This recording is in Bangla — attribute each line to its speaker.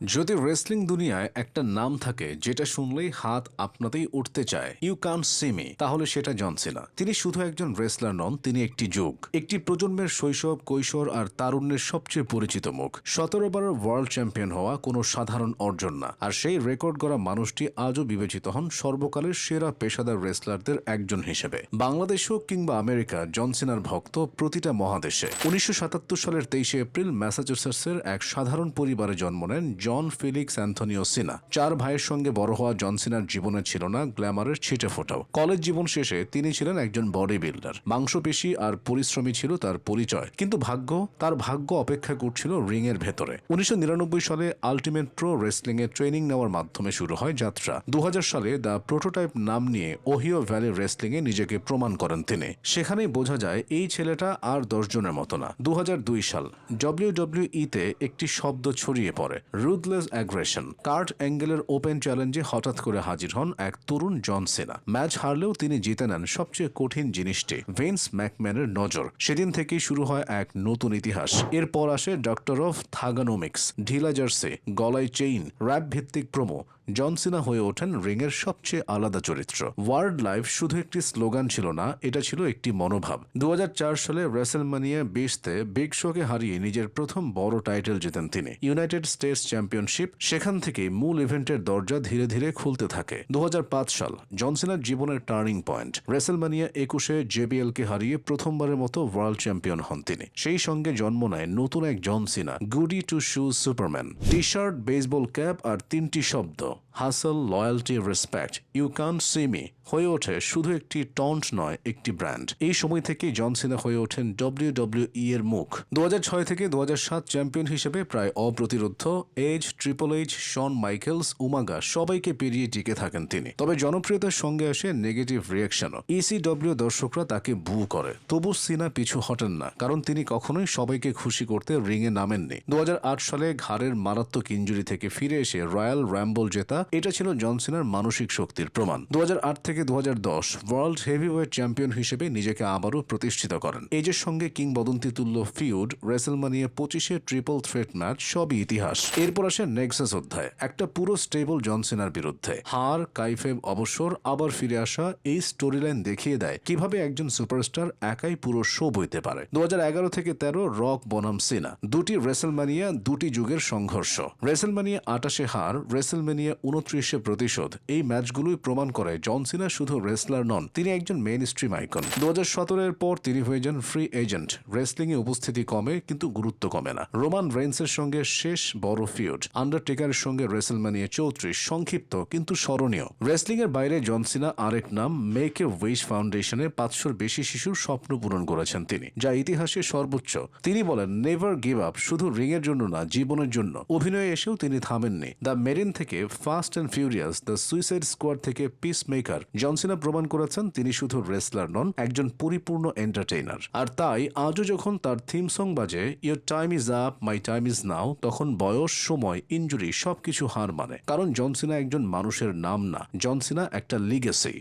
Speaker 1: যদি রেসলিং দুনিয়ায় একটা নাম থাকে যেটা শুনলেই হাত আপনাতেই উঠতে চায়, ইউ কান্ট সি মি, তাহলে সেটা জন সিনা। তিনি শুধু একজন রেসলার নন, তিনি একটি যুগ, একটি প্রজন্মের শৈশব, কৈশোর আর তারুণ্যের সবচেয়ে পরিচিত মুখ। 17 বারের ওয়ার্ল্ড চ্যাম্পিয়ন হওয়া কোনো সাধারণ অর্জন না, আর সেই রেকর্ড গড়া মানুষটি আজও বিবেচিত হন সর্বকালের সেরা পেশাদার রেসলারদের একজন হিসেবে। বাংলাদেশ হোক কিংবা আমেরিকা, জন সিনার ভক্ত প্রতিটা মহাদেশে। 1977 সালের 23 এপ্রিল ম্যাসাচুসেটসের এক সাধারণ পরিবারে জন্ম নেন জন ফেলিক্স অ্যান্থনিও সিনা। 4 ভাইয়ের সঙ্গে বড় হওয়া জন সিনার জীবনে ছিল না গ্ল্যামারের ছিটে ফোটাও। কলেজ জীবন শেষে তিনি ছিলেন একজন বডি বিল্ডার। মাংসপেশি আর পরিশ্রমী ছিল তার পরিচয়, কিন্তু তার ভাগ্য অপেক্ষা করছিল রিং এর ভেতরে। 1999 সালে আল্টিমেট প্রো রেসলিং এ ট্রেনিং নেওয়ার মাধ্যমে শুরু হয় যাত্রা। 2000 সালে দ্য প্রোটোটাইপ নাম নিয়ে ওহিও ভ্যালি রেসলিং এ নিজেকে প্রমাণ করেন তিনি। সেখানেই বোঝা যায় এই ছেলেটা আর 10 জনের মতো না। 2002 সাল WWE তে একটি শব্দ ছড়িয়ে পড়ে, রুথলেস অ্যাগ্রেশন। কার্ট অ্যাঙ্গেলের ওপেন চ্যালেঞ্জে হঠাৎ করে হাজির হন এক তরুণ জন সিনা। ম্যাচ হারলেও তিনি জিতে নেন সবচেয়ে কঠিন জিনিসটি, ভিন্স ম্যাকম্যানের নজর। সেদিন থেকেই শুরু হয় এক নতুন ইতিহাস। এরপর আসে ডক্টর অফ থাগানোমিক্স, ঢিলা জার্সি, গলায় চেইন, র্যাপ ভিত্তিক প্রোমো। জন সিনা হয়ে ওঠেন রিংয়ের সবচেয়ে আলাদা চরিত্র। ওয়ার্ল্ড লাইফ শুধু একটি স্লোগান ছিল না, এটা ছিল একটি মনোভাব। 2004 সালে রেসলম্যানিয়া 20-তে বিগ শোকে হারিয়ে নিজের প্রথম বড় টাইটেল জেতেন তিনি, ইউনাইটেড স্টেটস চ্যাম্পিয়নশিপ। সেখান থেকেই মূল ইভেন্টের দরজা ধীরে ধীরে খুলতে থাকে। 2005 সাল জন সিনার জীবনের টার্নিং পয়েন্ট। রেসলম্যানিয়া 21-এ জেবিএলকে হারিয়ে প্রথমবারের মতো ওয়ার্ল্ড চ্যাম্পিয়ন হন তিনি। সেই সঙ্গে জন্ম নেয় নতুন এক জন Cena, goody two shoes Superman. T shirt, baseball cap আর 3টি শব্দ, hustle, loyalty, respect. You can't see me হয়ে ওঠে শুধু একটি টন্ট নয়, একটি ব্র্যান্ড। এই সময় থেকেই জন সিনা হয়ে ওঠেন WWE এর মুখ। 2006 থেকে 2007 চ্যাম্পিয়ন হিসেবে প্রায় অপ্রতিরোধ্য। এজ, ট্রিপল এইচ, শন মাইকেলস, উমাগা সবাইকে পেরিয়ে টিকে থাকেন তিনি। তবে জনপ্রিয়তার সঙ্গে আসে নেগেটিভ রিয়াকশনও। ECW দর্শকরা তাকে বু করে, তবু সিনা পিছু হটেন না, কারণ তিনি কখনোই সবাইকে খুশি করতে রিংয়ে নামেননি। 2008 সালে ঘাড়ের মারাত্মক ইনজুরি থেকে ফিরে এসে রয়্যাল র্যাম্বল জেতা, এটা ছিল জন সিনার মানসিক শক্তির প্রমাণ। 2008 থেকে 2010 ওয়ার্ল্ড হেভিওয়েট চ্যাম্পিয়ন হিসেবে নিজেকে আবারও প্রতিষ্ঠিত করেন। এজের সঙ্গে কিংবদন্তি তুল্য ফিউড, রেসলম্যানিয়া 25-এ ট্রিপল থ্রেট ম্যাচ, সবই ইতিহাস। এরপর আসে নেক্সাস অধ্যায়, একটা পুরো স্টেবল জন সিনার বিরুদ্ধে। হার, কাইফেব, অবসর, আবার ফিরে আসা, এই স্টোরি লাইন দেখিয়ে দেয় কিভাবে একজন সুপারস্টার একাই পুরো শো বইতে পারে। 2011 থেকে 13 রক বনাম সিনা, দুটি রেসলম্যানিয়া, দুটি যুগের সংঘর্ষ। রেসলম্যানিয়া 28-এ হার, রেসলম্যানিয়া 29-এ প্রতিশোধ। এই ম্যাচগুলোই প্রমাণ করে জন সিনা শুধু রেসলার নন, তিনি একজন মেইন স্ট্রিম আইকন। 2017-এর পর তিনি হয়ে যান ফ্রি এজেন্ট। রেসলিং এ উপস্থিতি কমে, কিন্তু গুরুত্ব কমে না। রোমান রেইন্সের সঙ্গে শেষ বড় ফিউড। আন্ডারটেকারের সঙ্গে রেসলম্যানিয়া 34, সংক্ষিপ্ত কিন্তু স্মরণীয়। রেসলিং এর বাইরে জন সিনা আরেক নাম, মেক এ উইশ ফাউন্ডেশনে 500-র বেশি শিশুর স্বপ্ন পূরণ করেছেন তিনি, যা ইতিহাসে সর্বোচ্চ। তিনি বলেন, নেভার গিভ আপ, শুধু রিং এর জন্য না, জীবনের জন্য। অভিনয়ে এসেও তিনি থামেননি। দ্য মেরিন থেকে fast and furious, the suicide squad থেকে পিস মেকার, জন সিনা প্রমাণ করেছেন তিনি শুধু রেসলার নন, একজন পরিপূর্ণ এন্টারটেইনার। আর তাই আজও যখন তার থিম সং বাজে, your time is up, my time is now, তখন বয়স, সময়, ইনজুরি সবকিছু হার মানে। কারণ জন সিনা একজন মানুষের নাম না, জন সিনা একটা লিগেসি।